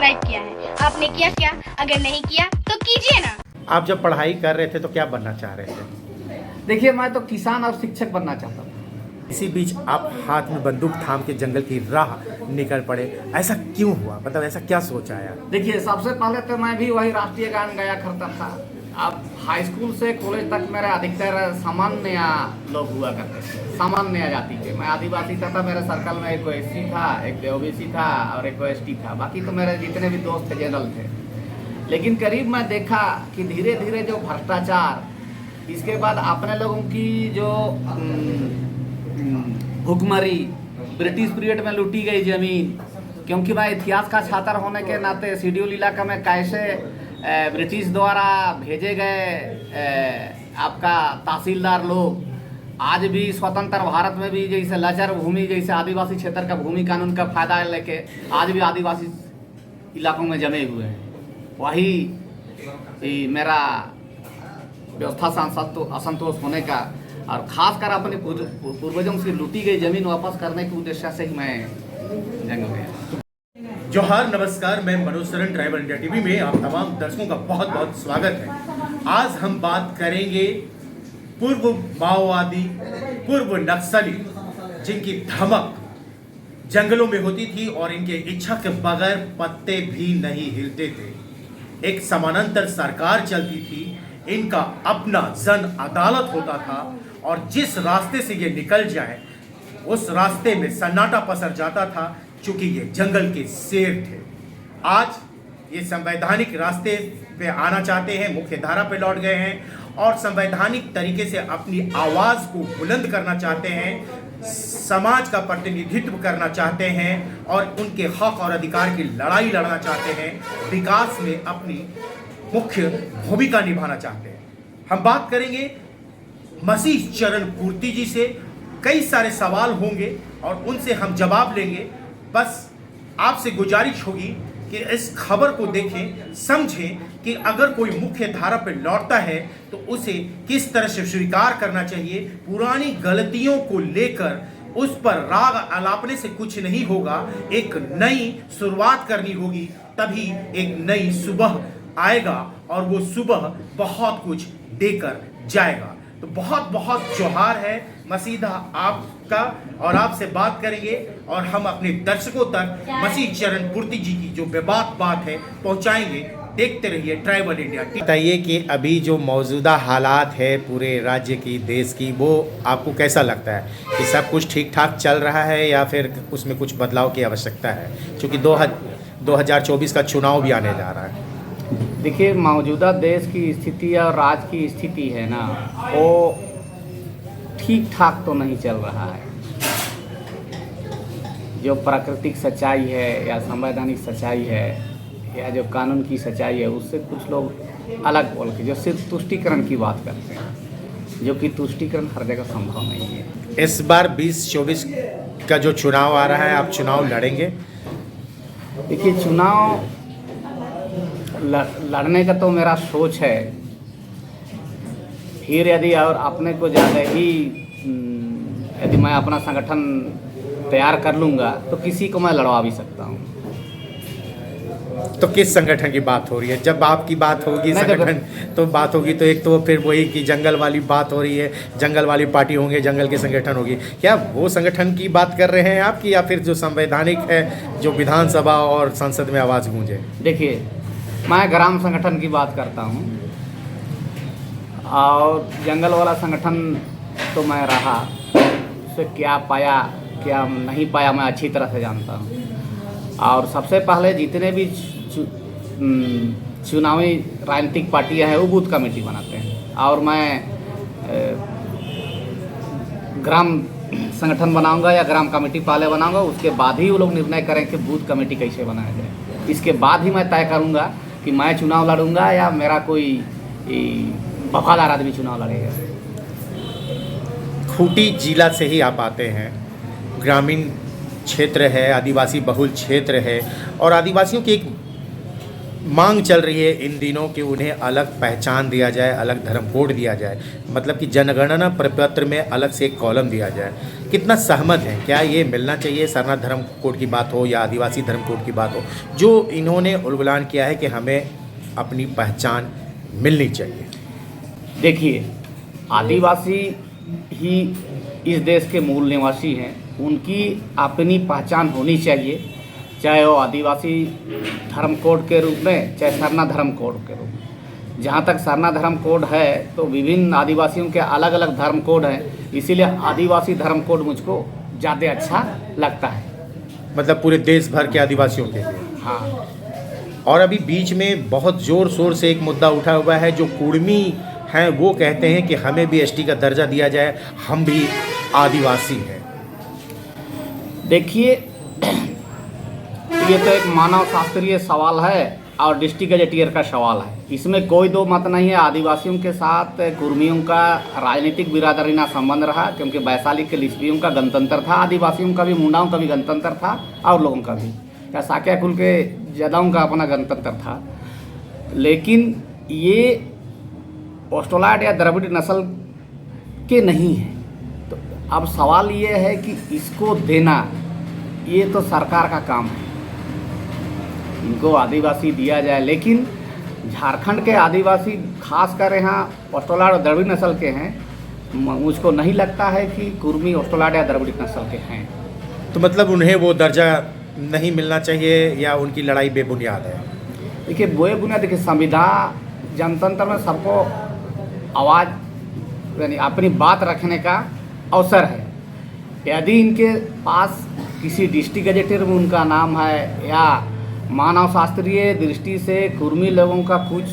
Subscribe किया है। आपने किया क्या? अगर नहीं किया तो कीजिए ना। आप जब पढ़ाई कर रहे थे तो क्या बनना चाह रहे थे? देखिए, मैं तो किसान और शिक्षक बनना चाहता था। इसी बीच आप हाथ में बंदूक थाम के जंगल की राह निकल पड़े, ऐसा क्यों हुआ? मतलब ऐसा क्या सोच आया? देखिए, सबसे पहले तो मैं भी वही राष्ट्रीय गान गाया करता था। अब हाई स्कूल से कॉलेज तक मेरे अधिकतर सामान्य लोग हुआ करते थे, सामान्य जाति के। मैं आदिवासी था, मेरे सर्कल में एक एससी था, एक ओबीसी था और एक एसटी था। बाकी तो मेरे जितने भी दोस्त थे जनरल थे। लेकिन करीब मैं देखा कि धीरे धीरे जो भ्रष्टाचार, इसके बाद अपने लोगों की जो भुखमरी, ब्रिटिश पीरियड में लूटी गई ज़मीन, क्योंकि मैं इतिहास का छात्र होने के नाते शेड्यूल इलाका में कैसे ब्रिटिश द्वारा भेजे गए आपका तहसीलदार लोग आज भी स्वतंत्र भारत में भी जैसे लचर भूमि, जैसे आदिवासी क्षेत्र का भूमि कानून का फायदा लेके आज भी आदिवासी इलाकों में जमे हुए हैं। वही मेरा व्यवस्था से असंतोष होने का और खासकर अपने पूर्वजों से लूटी गई जमीन वापस करने के उद्देश्य से ही मैं जंग में गया। जोहार, नमस्कार। मैं Manoj Saran, tribal India TV में आप तमाम दर्शकों का बहुत बहुत स्वागत है। आज हम बात करेंगे पूर्व माओवादी, पूर्व नक्सली, जिनकी धमक जंगलों में होती थी और इनके इच्छा के बगैर पत्ते भी नहीं हिलते थे। एक समानांतर सरकार चलती थी, इनका अपना जन अदालत होता था और जिस रास्ते से ये निकल जाए उस रास्ते में सन्नाटा पसर जाता था, चूंकि ये जंगल के शेर थे। आज ये संवैधानिक रास्ते पे आना चाहते हैं, मुख्य धारा पे लौट गए हैं और संवैधानिक तरीके से अपनी आवाज़ को बुलंद करना चाहते हैं, समाज का प्रतिनिधित्व करना चाहते हैं और उनके हक और अधिकार की लड़ाई लड़ना चाहते हैं, विकास में अपनी मुख्य भूमिका निभाना चाहते हैं। हम बात करेंगे मसीह चरण पूर्ति जी से। कई सारे सवाल होंगे और उनसे हम जवाब लेंगे। बस आपसे गुजारिश होगी कि इस खबर को देखें, समझें कि अगर कोई मुख्य धारा पर लौटता है तो उसे किस तरह से स्वीकार करना चाहिए। पुरानी गलतियों को लेकर उस पर राग अलापने से कुछ नहीं होगा, एक नई शुरुआत करनी होगी, तभी एक नई सुबह आएगा और वो सुबह बहुत कुछ देकर जाएगा। तो बहुत बहुत जोहार है मसीहा आपका और आपसे बात करेंगे और हम अपने दर्शकों तक मसीह चरण पूर्ति जी की जो बेबाक बात है पहुंचाएंगे। देखते रहिए ट्राइबल इंडिया। बताइए कि अभी जो मौजूदा हालात है पूरे राज्य की, देश की, वो आपको कैसा लगता है कि सब कुछ ठीक ठाक चल रहा है या फिर उसमें कुछ बदलाव की आवश्यकता है, क्योंकि 2024 का चुनाव भी आने जा रहा है। देखिए, मौजूदा देश की स्थिति और राज्य की स्थिति है ना, वो ठीक ठाक तो नहीं चल रहा है। जो प्राकृतिक सच्चाई है या संवैधानिक सच्चाई है या जो कानून की सच्चाई है, उससे कुछ लोग अलग बोल के जो सिर्फ तुष्टीकरण की बात करते हैं, जो कि तुष्टीकरण हर जगह संभव नहीं है। इस बार 2024 का जो चुनाव आ रहा है, आप चुनाव लड़ेंगे? देखिए, चुनाव लड़ने का तो मेरा सोच है। फिर यदि और अपने को ज़्यादा ही यदि मैं अपना संगठन तैयार कर लूँगा तो किसी को मैं लड़वा भी सकता हूँ। तो किस संगठन की बात हो रही है? जब आपकी बात होगी संगठन तो बात होगी तो एक तो फिर वही कि जंगल वाली बात हो रही है, जंगल वाली पार्टी होंगे, जंगल के संगठन होगी। क्या वो संगठन की बात कर रहे हैं आपकी, या फिर जो संवैधानिक है, जो विधानसभा और संसद में आवाज़ गूंजे? देखिए, मैं ग्राम संगठन की बात करता हूँ और जंगल वाला संगठन तो मैं रहा, उससे क्या पाया क्या नहीं पाया मैं अच्छी तरह से जानता हूँ। और सबसे पहले जितने भी चुनावी राजनीतिक पार्टियाँ हैं वो बूथ कमेटी बनाते हैं और मैं ग्राम संगठन बनाऊंगा या ग्राम कमेटी पहले बनाऊंगा, उसके बाद ही वो लोग निर्णय करें कि बूथ कमेटी कैसे बनाया जाए। इसके बाद ही मैं तय करूंगा कि मैं चुनाव लड़ूंगा या मेरा कोई वफादार आदमी चुनाव लड़ेगा। खूंटी जिला से ही आप आते हैं, ग्रामीण क्षेत्र है, आदिवासी बहुल क्षेत्र है और आदिवासियों की एक मांग चल रही है इन दिनों कि उन्हें अलग पहचान दिया जाए, अलग धर्म कोड दिया जाए, मतलब कि जनगणना प्रपत्र में अलग से एक कॉलम दिया जाए। कितना सहमत हैं? क्या ये मिलना चाहिए? सरना धर्म कोड की बात हो या आदिवासी धर्म कोड की बात हो, जो इन्होंने उलगुलान किया है कि हमें अपनी पहचान मिलनी चाहिए। देखिए, आदिवासी ही इस देश के मूल निवासी हैं, उनकी अपनी पहचान होनी चाहिए, चाहे वो आदिवासी धर्म कोड के रूप में, चाहे सरना धर्म कोड के रूप में। जहाँ तक सरना धर्म कोड है तो विभिन्न आदिवासियों के अलग अलग धर्म कोड हैं, इसीलिए आदिवासी धर्म कोड मुझको ज़्यादा अच्छा लगता है। मतलब पूरे देश भर के आदिवासियों के लिए। हाँ। और अभी बीच में बहुत ज़ोर शोर से एक मुद्दा उठा हुआ है, जो कुर्मी हैं वो कहते हैं कि हमें भी एसटी का दर्जा दिया जाए, हम भी आदिवासी हैं। देखिए, ये तो एक मानव शास्त्रीय सवाल है और डिस्ट्रिक्ट गजेटियर का सवाल है, इसमें कोई दो मत नहीं है। आदिवासियों के साथ कुर्मियों का राजनीतिक बिरादरीना संबंध रहा, क्योंकि वैशाली के लिस्पियों का गणतंत्र था, आदिवासियों का भी, मुंडाओं का भी गणतंत्र था और लोगों का भी, या साक्या कुल के जदाओं का अपना गणतंत्र था। लेकिन ये ऑस्ट्रोलॉइड या द्रविड़ नस्ल के नहीं है। तो अब सवाल ये है कि इसको देना, ये तो सरकार का काम है, इनको आदिवासी दिया जाए। लेकिन झारखंड के आदिवासी खासकर यहाँ ऑस्ट्रोलॉइड और द्रविड़ नस्ल के हैं, मुझको नहीं लगता है कि कुर्मी ऑस्ट्रोलॉइड या द्रविड़ नस्ल के हैं। तो मतलब उन्हें वो दर्जा नहीं मिलना चाहिए या उनकी लड़ाई बेबुनियाद है? देखिए, बेबुनियाद, देखिए संविधान जनतंत्र में सबको आवाज़ यानी अपनी बात रखने का अवसर है। यदि इनके पास किसी डिस्ट्रिक्ट गजेटियर में उनका नाम है या मानव शास्त्रीय दृष्टि से कुर्मी लोगों का कुछ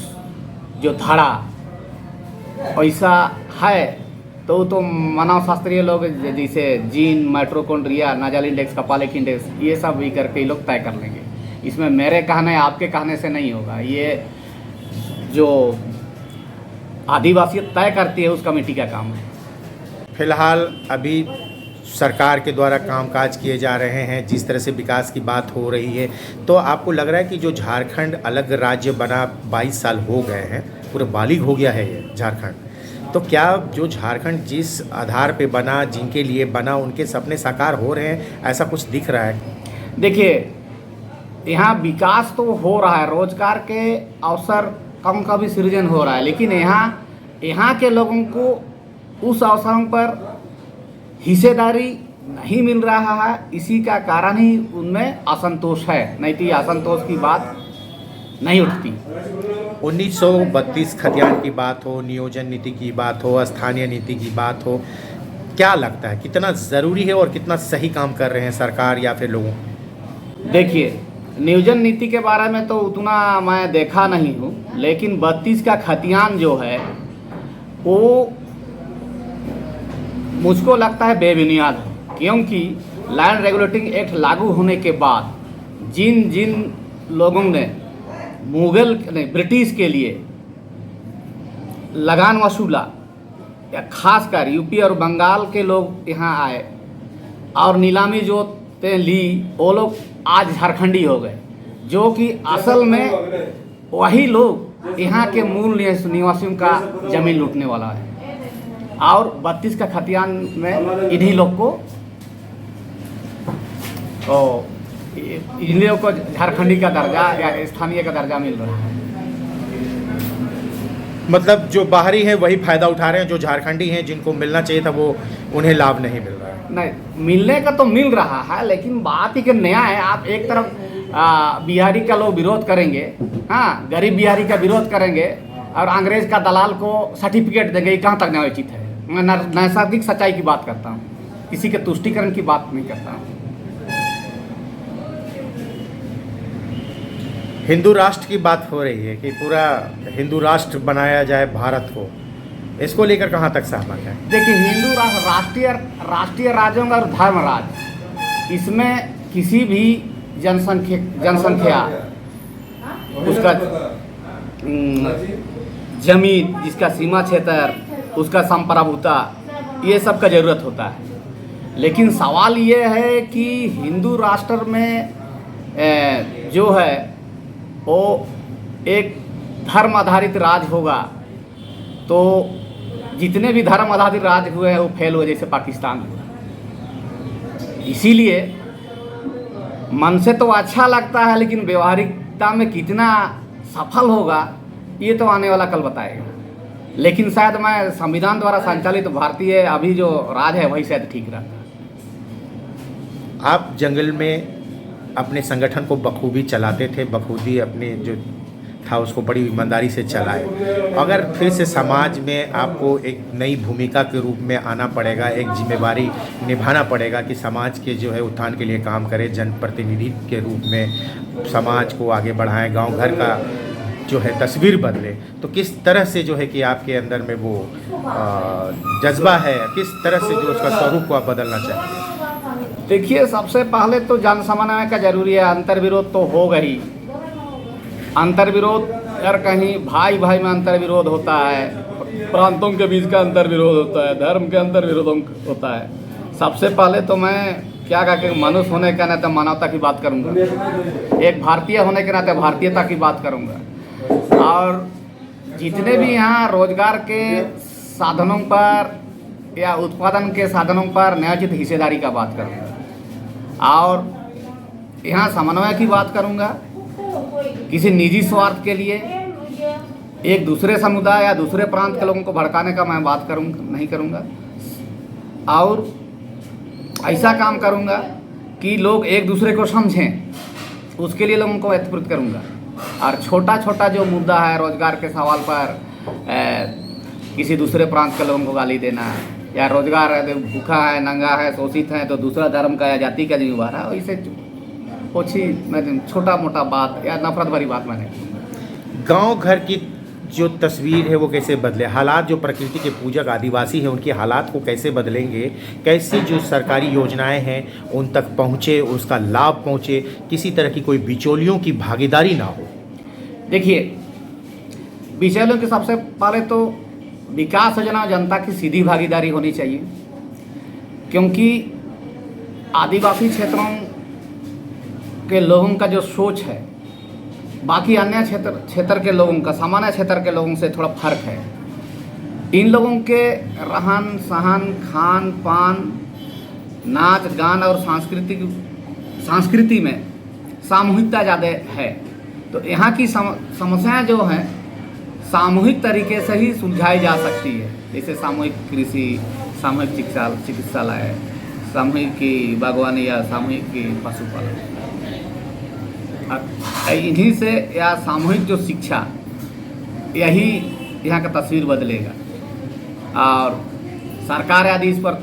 जो धारा ऐसा है, तो मानव शास्त्रीय लोग जैसे जीन, माइटोकॉन्ड्रिया, नाजाल इंडेक्स, कपालिक इंडेक्स, ये सब भी करके ये लोग तय कर लेंगे। इसमें मेरे कहने, आपके कहने से नहीं होगा। ये जो आदिवासी तय करती है उस कमेटी का काम है। फिलहाल अभी सरकार के द्वारा कामकाज किए जा रहे हैं, जिस तरह से विकास की बात हो रही है, तो आपको लग रहा है कि जो झारखंड अलग राज्य बना 22 साल हो गए हैं, पूरे बालिग हो गया है ये झारखंड, तो क्या जो झारखंड जिस आधार पे बना, जिनके लिए बना, उनके सपने साकार हो रहे हैं, ऐसा कुछ दिख रहा है? देखिए, यहाँ विकास तो हो रहा है, रोजगार के अवसर कम का भी सृजन हो रहा है, लेकिन यहाँ के लोगों को उस अवसरों पर हिस्सेदारी नहीं मिल रहा है। इसी का कारण ही उनमें असंतोष है, नहीं तो असंतोष की बात नहीं उठती। 1932 खतियान की बात हो, नियोजन नीति की बात हो, स्थानीय नीति की बात हो, क्या लगता है कितना ज़रूरी है और कितना सही काम कर रहे हैं सरकार या फिर लोगों? देखिए, नियोजन नीति के बारे में तो उतना मैं देखा नहीं हूँ, लेकिन 32 का खतियान जो है वो मुझको लगता है बेबुनियाद है, क्योंकि लैंड रेगुलेटिंग एक्ट लागू होने के बाद जिन जिन लोगों ने ब्रिटिश के लिए लगान वसूला, या खासकर यूपी और बंगाल के लोग यहाँ आए और नीलामी जो ली, वो लोग आज झारखंडी हो गए, जो कि असल में वही लोग यहाँ के मूल निवासियों का जमीन लूटने वाला है। और 32 का खतियान में इन्हीं लोग को इन लोगों को झारखंडी का दर्जा या स्थानीय का दर्जा मिल रहा है। मतलब जो बाहरी हैं वही फ़ायदा उठा रहे हैं, जो झारखंडी हैं जिनको मिलना चाहिए था वो उन्हें लाभ नहीं मिल रहा है। नहीं, मिलने का तो मिल रहा है, लेकिन बात ही कि नया है। आप एक तरफ बिहारी का लोग विरोध करेंगे, हाँ, गरीब बिहारी का विरोध करेंगे और अंग्रेज का दलाल को सर्टिफिकेट देंगे, कहाँ तक न्याय उचित है? मैं नैसर्गिक सच्चाई की बात करता हूँ, किसी के तुष्टिकरण की बात नहीं करता हूँ। हिंदू राष्ट्र की बात हो रही है कि पूरा हिंदू राष्ट्र बनाया जाए भारत को, इसको लेकर कहाँ तक सहमत है? देखिए, हिंदू राष्ट्र राष्ट्रीय राज्यों का धर्म राज, इसमें किसी भी जनसंख्या उसका जमीन, जिसका सीमा क्षेत्र, उसका संप्रभुता, ये सब का ज़रूरत होता है। लेकिन सवाल ये है कि हिंदू राष्ट्र में जो है वो एक धर्म आधारित राज होगा तो जितने भी धर्म आधारित राज हुए हैं वो फेल हुए, जैसे पाकिस्तान हुआ। इसीलिए मन से तो अच्छा लगता है, लेकिन व्यवहारिकता में कितना सफल होगा ये तो आने वाला कल बताएगा। लेकिन शायद मैं संविधान द्वारा संचालित भारतीय अभी जो राज है वही शायद ठीक रहता है। आप जंगल में अपने संगठन को बखूबी चलाते थे, बखूबी अपने जो था उसको बड़ी ईमानदारी से चलाए। अगर फिर से समाज में आपको एक नई भूमिका के रूप में आना पड़ेगा, एक जिम्मेवारी निभाना पड़ेगा कि समाज के जो है उत्थान के लिए काम करे, जनप्रतिनिधि के रूप में समाज को आगे बढ़ाएं, गांव घर का जो है तस्वीर बदले, तो किस तरह से जो है कि आपके अंदर में वो जज्बा है, किस तरह से जो उसका स्वरूप को आप बदलना चाहिए? देखिए, सबसे पहले तो जन समन्वय का जरूरी है। अंतर्विरोध तो होगा ही। अंतर्विरोध अगर कहीं भाई भाई में अंतर्विरोध होता है, प्रांतों के बीच का अंतर्विरोध होता है, धर्म के अंतर्विरोध होता है, सबसे पहले तो मैं क्या कहा कि मनुष्य होने के नाते मानवता की बात करूंगा, एक भारतीय होने के नाते भारतीयता की बात करूंगा, और जितने भी यहाँ रोजगार के साधनों पर या उत्पादन के साधनों पर न्यायोचित हिस्सेदारी का बात करूंगा, और यहाँ समन्वय की बात करूंगा। किसी निजी स्वार्थ के लिए एक दूसरे समुदाय या दूसरे प्रांत के लोगों को भड़काने का मैं बात नहीं करूंगा, और ऐसा काम करूंगा कि लोग एक दूसरे को समझें, उसके लिए लोगों को एतप्रुत करूंगा। और छोटा छोटा जो मुद्दा है रोजगार के सवाल पर किसी दूसरे प्रांत के लोगों को गाली देना, या रोजगार है तो भूखा है, नंगा है, शोषित है तो दूसरा धर्म का या जाति का जिम्मेवार है, इसे ओछी मैं छोटा मोटा बात या नफरत भरी बात मैंने। गांव घर की जो तस्वीर है वो कैसे बदले, हालात जो प्रकृति के पूजक आदिवासी हैं उनके हालात को कैसे बदलेंगे, कैसे जो सरकारी योजनाएं हैं उन तक पहुँचे, उसका लाभ पहुँचे, किसी तरह की कोई बिचौलियों की भागीदारी ना हो। देखिए, बिचौलियों की सबसे पहले तो विकास योजना जनता की सीधी भागीदारी होनी चाहिए, क्योंकि आदिवासी क्षेत्रों के लोगों का जो सोच है बाकी अन्य क्षेत्र के लोगों का, सामान्य क्षेत्र के लोगों से थोड़ा फर्क है। इन लोगों के रहन सहन, खान पान, नाच गान और संस्कृति में सामूहिकता ज़्यादा है। तो यहाँ की समस्याएं जो हैं सामूहिक तरीके से ही सुलझाई जा सकती है, जैसे सामूहिक कृषि, सामूहिक चिकित्सालय, सामूहिक की बागवानी या सामूहिक की पशुपालन, इन्हीं से या सामूहिक जो शिक्षा, यही यहाँ का तस्वीर बदलेगा। और सरकार यदि इस पर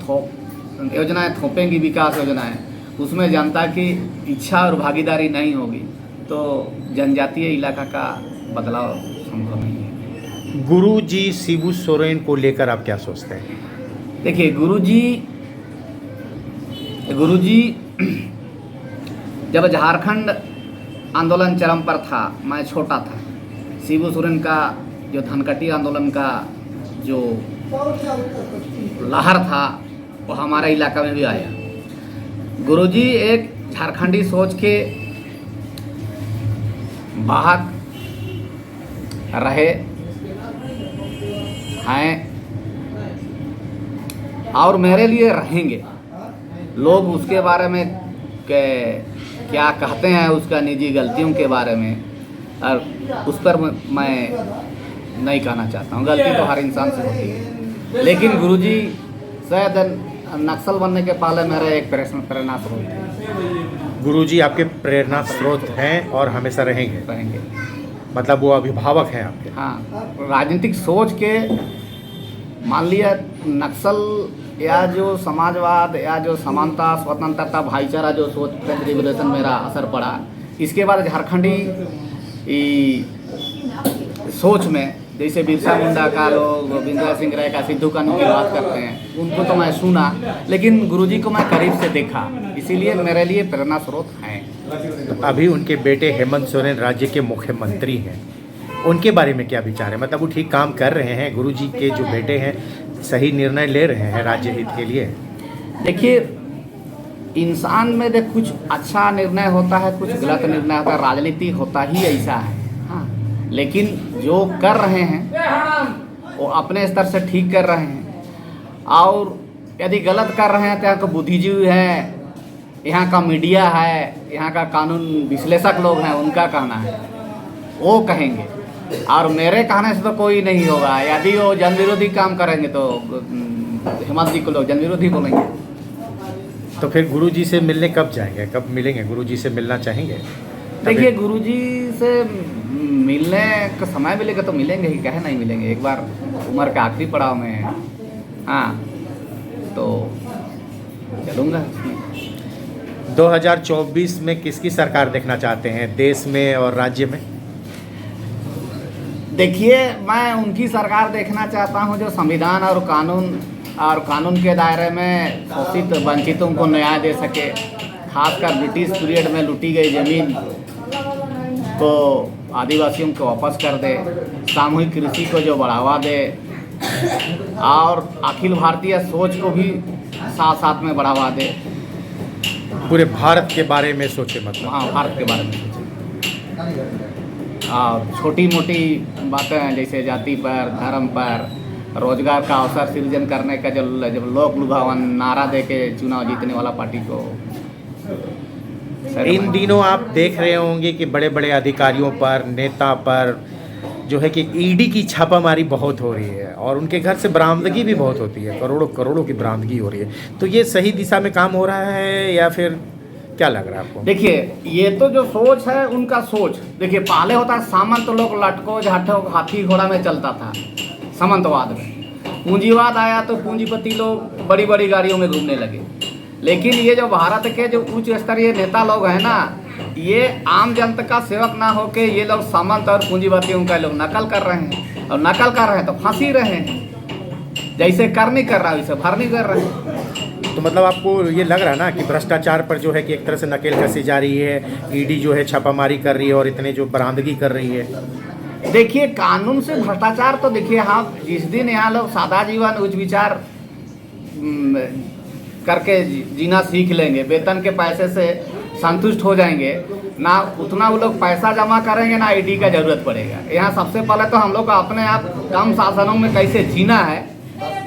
योजनाएं थोपेंगी, विकास योजनाएं, उसमें जनता की इच्छा और भागीदारी नहीं होगी तो जनजातीय इलाका का बदलाव संभव नहीं है। गुरुजी शिबू सोरेन को लेकर आप क्या सोचते हैं? देखिए, गुरुजी जब झारखंड आंदोलन चरम पर था, मैं छोटा था, शिबू सोरेन का जो धनकटी आंदोलन का जो लहर था वो हमारे इलाका में भी आया। गुरुजी एक झारखंडी सोच के वाहक रहे हैं और मेरे लिए रहेंगे। लोग उसके बारे में क्या कहते हैं, उसका निजी गलतियों के बारे में, और उस पर मैं नहीं कहना चाहता हूँ। गलती तो हर इंसान से होती है, लेकिन गुरुजी शायद नक्सल बनने के पहले मेरा एक प्रेरणा स्रोत थे। गुरुजी आपके प्रेरणा स्रोत हैं और हमेशा रहेंगे। मतलब वो अभिभावक हैं आपके? हाँ, राजनीतिक सोच के मान लिया नक्सल या जो समाजवाद या जो समानता, स्वतंत्रता, भाईचारा जो सोच फ्रेंच रिवोल्यूशन मेरा असर पड़ा। इसके बाद झारखंडी सोच में जैसे बिरसा मुंडा का लोग, गोविंद सिंह राय का, सिद्धू कानू की बात करते हैं, उनको तो मैं सुना, लेकिन गुरुजी को मैं करीब से देखा, इसीलिए मेरे लिए प्रेरणा स्रोत हैं। अभी उनके बेटे हेमंत सोरेन राज्य के मुख्यमंत्री हैं, उनके बारे में क्या विचार है? मतलब वो ठीक काम कर रहे हैं? गुरुजी के जो बेटे हैं सही निर्णय ले रहे हैं राज्य हित के लिए? देखिए, इंसान में कुछ अच्छा निर्णय होता है, कुछ गलत निर्णय होता है, राजनीति होता ही ऐसा है। हाँ, लेकिन जो कर रहे हैं वो अपने स्तर से ठीक कर रहे हैं, और यदि गलत कर रहे हैं तो यहाँ का बुद्धिजीवी है, यहाँ का मीडिया है, यहाँ का कानून विश्लेषक लोग हैं, उनका कहना है, वो कहेंगे। और मेरे कहने से तो कोई नहीं होगा। यदि वो जन विरोधी काम करेंगे तो हेमंत जी को लोग जन विरोधी बोलेंगे। तो फिर गुरुजी से मिलने कब जाएंगे, कब मिलेंगे? गुरुजी से मिलना चाहेंगे? देखिए, गुरुजी से मिलने का समय मिलेगा तो मिलेंगे ही, कहे नहीं मिलेंगे। एक बार उम्र के आखिरी पड़ाव में है, हाँ, तो चलूँगा। 2024 में किसकी सरकार देखना चाहते हैं, देश में और राज्य में? देखिए, मैं उनकी सरकार देखना चाहता हूं जो संविधान और कानून के दायरे में शोषित वंचितों को न्याय दे सके। खासकर ब्रिटिश पीरियड में लूटी गई ज़मीन को आदिवासियों को वापस कर दे, सामूहिक कृषि को जो बढ़ावा दे, और अखिल भारतीय सोच को भी साथ साथ में बढ़ावा दे। पूरे भारत के बारे में सोचे, मतलब? हाँ, भारत के बारे में सोचे। और छोटी मोटी बातें हैं, जैसे जाति पर, धर्म पर, रोजगार का अवसर सृजन करने का जब लोक लुभावन नारा दे के चुनाव जीतने वाला पार्टी को। इन दिनों आप देख रहे होंगे कि बड़े बड़े अधिकारियों पर, नेता पर जो है कि ईडी की छापामारी बहुत हो रही है, और उनके घर से बरामदगी भी बहुत होती है, करोड़ों करोड़ों की बरामदगी हो रही है। तो ये सही दिशा में काम हो रहा है या फिर क्या लग रहा है आपको? देखिए, ये तो जो सोच है उनका सोच। देखिए, पहले होता सामंत लोग लटको झाटो हाथी घोड़ा में चलता था, सामंतवाद में। पूंजीवाद आया तो पूंजीपति लोग बड़ी बड़ी गाड़ियों में घूमने लगे। लेकिन ये जो भारत के जो उच्च स्तरीय नेता लोग हैं ना, ये आम जनता का सेवक ना होके ये लोग सामंत और पूंजीपतियों का लोग नकल कर रहे हैं, और नकल कर रहे हैं तो फांसी रहे हैं। जैसे कर नहीं कर रहा वैसे भर नहीं कर रहे हैं। तो मतलब आपको ये लग रहा है ना कि भ्रष्टाचार पर जो है कि एक तरह से नकेल कसी जा रही है, ईडी जो है छापामारी कर रही है और इतने जो बरामदगी कर रही है? देखिए, कानून से भ्रष्टाचार तो देखिए, हाँ, जिस दिन यहाँ लोग सादा जीवन उच्च विचार करके जीना सीख लेंगे, वेतन के पैसे से संतुष्ट हो जाएंगे ना, उतना वो लोग पैसा जमा करेंगे ना ईडी का जरूरत पड़ेगा। यहाँ सबसे पहले तो हम लोग को अपने आप कम शासनों में कैसे जीना है,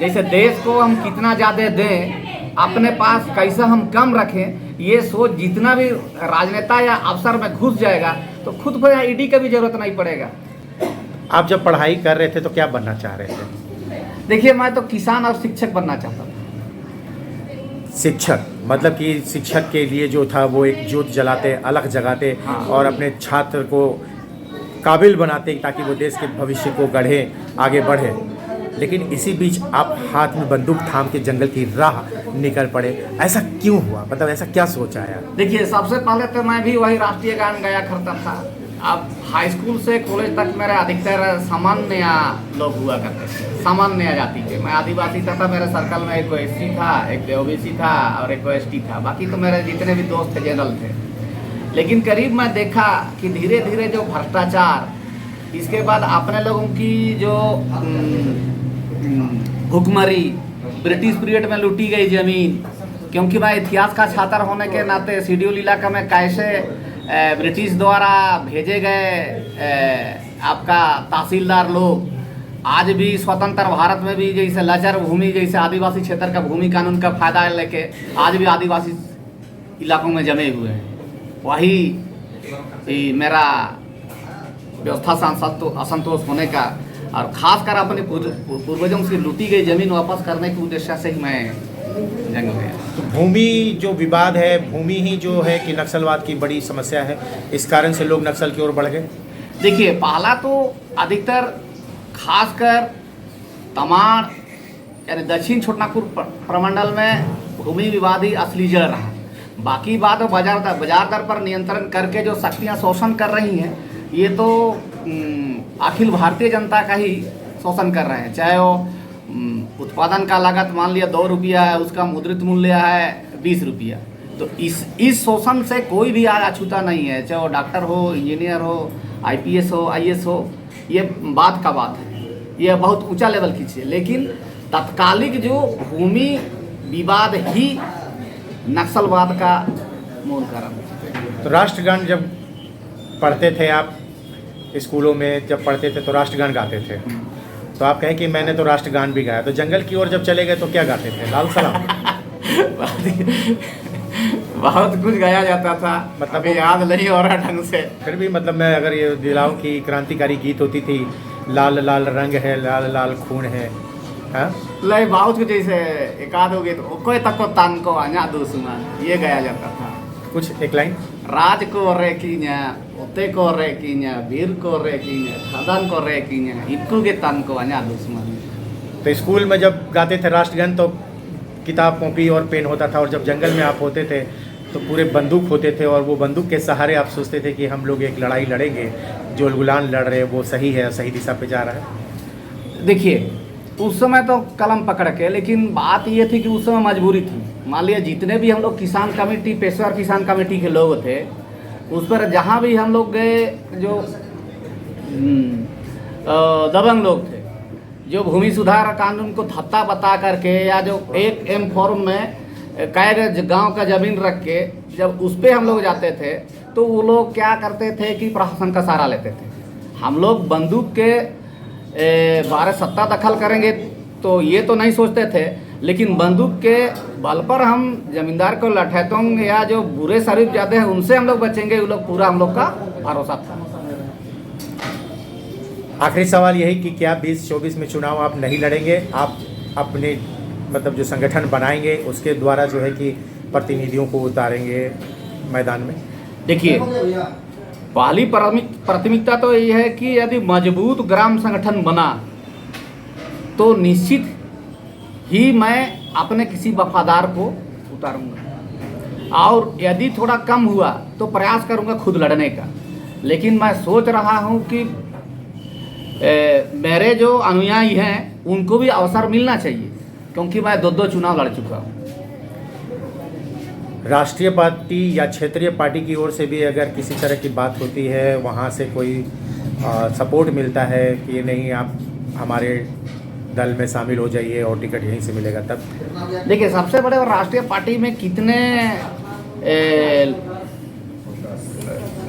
जैसे देश को हम कितना ज़्यादा दें, अपने पास कैसे हम कम रखें, ये सोच जितना भी राजनेता या अफसर में घुस जाएगा तो खुद को ईडी का भी जरूरत नहीं पड़ेगा। आप जब पढ़ाई कर रहे थे तो क्या बनना चाह रहे थे? देखिए, मैं तो किसान और शिक्षक बनना चाहता था। शिक्षक मतलब कि शिक्षक के लिए जो था वो एक ज्योत जलाते, अलग जगाते, हाँ। और अपने छात्र को काबिल बनाते ताकि वो देश के भविष्य को गढ़े, आगे बढ़े। लेकिन इसी बीच आप हाथ में बंदूक थाम के जंगल की राह निकल पड़े, ऐसा क्यों हुआ? मतलब ऐसा क्या सोच आया? देखिए, सबसे पहले तो मैं भी वही राष्ट्रीय गान गाया करता था। अब हाई स्कूल से कॉलेज तक मेरे अधिकतर सामान्य लोग हुआ करते थे, सामान्य जाति के। मैं आदिवासी था, मेरे सर्कल में एक एससी था, एक ओबीसी था और एक एसटी था। बाकी तो मेरे जितने भी दोस्त थे जनरल थे। लेकिन करीब मैं देखा कि धीरे धीरे जो भ्रष्टाचार, इसके बाद अपने लोगों की जो भुखमरी, ब्रिटिश पीरियड में लूटी गई ज़मीन, क्योंकि मैं इतिहास का छात्र होने के नाते शेड्यूल इलाका में कैसे ब्रिटिश द्वारा भेजे गए आपका तहसीलदार लोग आज भी स्वतंत्र भारत में भी जैसे लचर भूमि, जैसे आदिवासी क्षेत्र का भूमि कानून का फायदा लेके आज भी आदिवासी इलाकों में जमे हुए हैं। वही मेरा व्यवस्था से असंतोष होने का, और खासकर अपने पूर्वजों से लूटी गई जमीन वापस करने के उद्देश्य से ही मैं जंग में। तो भूमि जो विवाद है, भूमि ही जो है कि नक्सलवाद की बड़ी समस्या है, इस कारण से लोग नक्सल की ओर बढ़ गए। देखिए, पहला तो अधिकतर खासकर तमाड़ यानी दक्षिण छोटानागपुर प्रमंडल में भूमि विवाद ही असली जड़ रहा। बाकी बात बाजार दर पर नियंत्रण करके जो शक्तियाँ शोषण कर रही हैं, ये तो अखिल भारतीय जनता का ही शोषण कर रहे हैं। चाहे वो उत्पादन का लागत मान लिया 2 रुपया है, उसका मुद्रित मूल्य है 20 रुपया। तो इस शोषण से कोई भी आज अछूता नहीं है, चाहे वो डॉक्टर हो, इंजीनियर हो, आईपीएस हो, आईएएस हो। ये बात का बात है, ये बहुत ऊंचा लेवल की चीज़ है। लेकिन तत्कालिक जो भूमि विवाद ही नक्सलवाद का मूल कारण है। तो राष्ट्रगान जब पढ़ते थे आप स्कूलों में जब पढ़ते थे तो राष्ट्रगान गाते थे, तो आप कहें कि मैंने तो राष्ट्रगान भी गाया, तो जंगल की ओर जब चले गए तो क्या गाते थे? लाल सलाम। बहुत कुछ गाया जाता था, मतलब अभी याद नहीं हो रहा ढंग से। फिर भी मतलब मैं अगर ये दिलाऊं कि क्रांतिकारी गीत होती थी, लाल लाल रंग है, लाल लाल खून है, हाँ? लय बहुत कुछ, जैसे एक आध हो गए तो कोई तको तान को आना दुश्मन, ये गाया जाता था। कुछ एक लाइन। राज को रे कीन्या, ओते को रे कीन्या, वीर को रे कीन्या, खदान को रे कीन्या, इक्कू के तान को आना दुश्मन। तो स्कूल में जब गाते थे राष्ट्रगान तो किताब कॉपी और पेन होता था, और जब जंगल में आप होते थे तो पूरे बंदूक होते थे, और वो बंदूक के सहारे आप सोचते थे कि हम लोग एक लड़ाई लड़ेंगे, जो गुलाम लड़ रहे हैं वो सही है, सही दिशा पे जा रहा है। देखिए उस समय तो कलम पकड़ के, लेकिन बात ये थी कि उस समय मजबूरी थी। मान लिया जितने भी हम लोग किसान कमेटी, पेशेवर किसान कमेटी के लोग थे, उस पर जहाँ भी हम लोग गए, जो दबंग लोग थे, जो भूमि सुधार कानून को धत्ता बता करके, या जो एक एम फॉर्म में कई गांव का ज़मीन रख के जब उस पर हम लोग जाते थे, तो वो लोग क्या करते थे कि प्रशासन का सहारा लेते थे। हम लोग बंदूक के बारे सत्ता दखल करेंगे तो ये तो नहीं सोचते थे, लेकिन बंदूक के बल पर हम जमींदार को लठैतों या जो बुरे शरीफ जाते हैं उनसे हम लोग बचेंगे, वो लोग पूरा हम लोग का भरोसा था। आखिरी सवाल यही कि क्या 2024 में चुनाव आप नहीं लड़ेंगे? आप अपने मतलब जो संगठन बनाएंगे उसके द्वारा जो है कि प्रतिनिधियों को उतारेंगे मैदान में? देखिए पहली प्राथमिकता तो ये है कि यदि मजबूत ग्राम संगठन बना तो निश्चित ही मैं अपने किसी वफादार को उतारूंगा, और यदि थोड़ा कम हुआ तो प्रयास करूंगा खुद लड़ने का। लेकिन मैं सोच रहा हूं कि मेरे जो अनुयायी हैं उनको भी अवसर मिलना चाहिए, क्योंकि मैं 2 चुनाव लड़ चुका हूँ। राष्ट्रीय पार्टी या क्षेत्रीय पार्टी की ओर से भी अगर किसी तरह की बात होती है, वहाँ से कोई सपोर्ट मिलता है कि ये नहीं आप हमारे दल में शामिल हो जाइए और टिकट यहीं से मिलेगा, तब? देखिए सबसे बड़े राष्ट्रीय पार्टी में कितने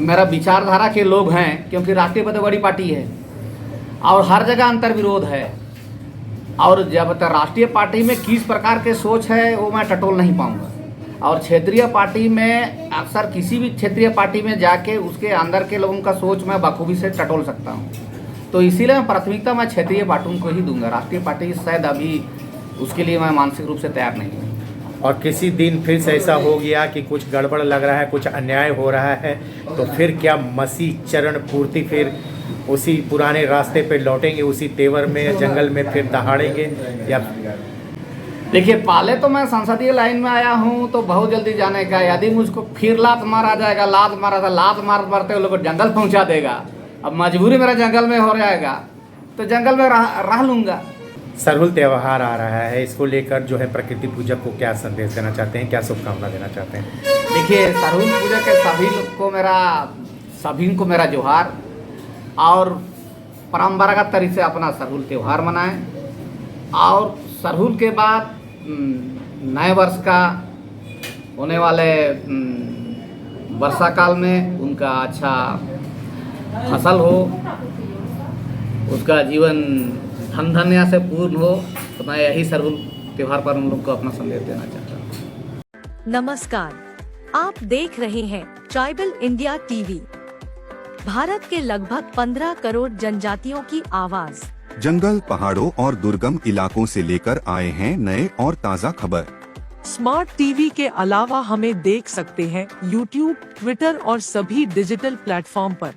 मेरा विचारधारा के लोग हैं, क्योंकि राष्ट्रीय पार्टी बड़ी पार्टी है और हर जगह अंतर्विरोध है, और जब तक राष्ट्रीय पार्टी में किस प्रकार के सोच है वो मैं टटोल नहीं पाऊंगा। और क्षेत्रीय पार्टी में अक्सर किसी भी क्षेत्रीय पार्टी में जाके उसके अंदर के लोगों का सोच मैं बखूबी से टटोल सकता हूँ। तो इसीलिए मैं प्राथमिकता मैं क्षेत्रीय पार्टियों को ही दूंगा। राष्ट्रीय पार्टी शायद अभी उसके लिए मैं मानसिक रूप से तैयार नहीं हूँ। और किसी दिन फिर से ऐसा हो गया कि कुछ गड़बड़ लग रहा है, कुछ अन्याय हो रहा है, तो फिर क्या मसीह चरण पूर्ति फिर उसी पुराने रास्ते पे लौटेंगे, उसी तेवर में जंगल में फिर दहाड़ेंगे? या देखिए पहले तो मैं संसदीय लाइन में आया हूँ तो बहुत जल्दी जाने का, यदि मुझको फिर लात मारा जाएगा, लात मारते लोग जंगल पहुँचा देगा, अब मजबूरी मेरा जंगल में हो जाएगा तो जंगल में रह लूँगा। सरहुल त्यौहार आ रहा है, इसको लेकर जो है प्रकृति पूजक को क्या संदेश देना चाहते हैं, क्या शुभकामना देना चाहते हैं? देखिए सरहुल पूजक के सभी को मेरा जोहार, और परंपरागत तरीके से अपना सरहुल त्यौहार मनाएं, और सरहुल के बाद नए वर्ष का होने वाले वर्षा काल में उनका अच्छा फसल हो, उसका जीवन धन धन्य से पूर्ण हो, तो मैं यही सरहुल त्योहार पर उन लोग को अपना संदेश देना चाहता हूँ। नमस्कार, आप देख रहे हैं ट्राइबल इंडिया टीवी। भारत के लगभग 15 करोड़ जनजातियों की आवाज जंगल, पहाड़ों और दुर्गम इलाकों से लेकर आए हैं नए और ताज़ा खबर। स्मार्ट टीवी के अलावा हमें देख सकते हैं यूट्यूब, ट्विटर और सभी डिजिटल प्लेटफॉर्म पर।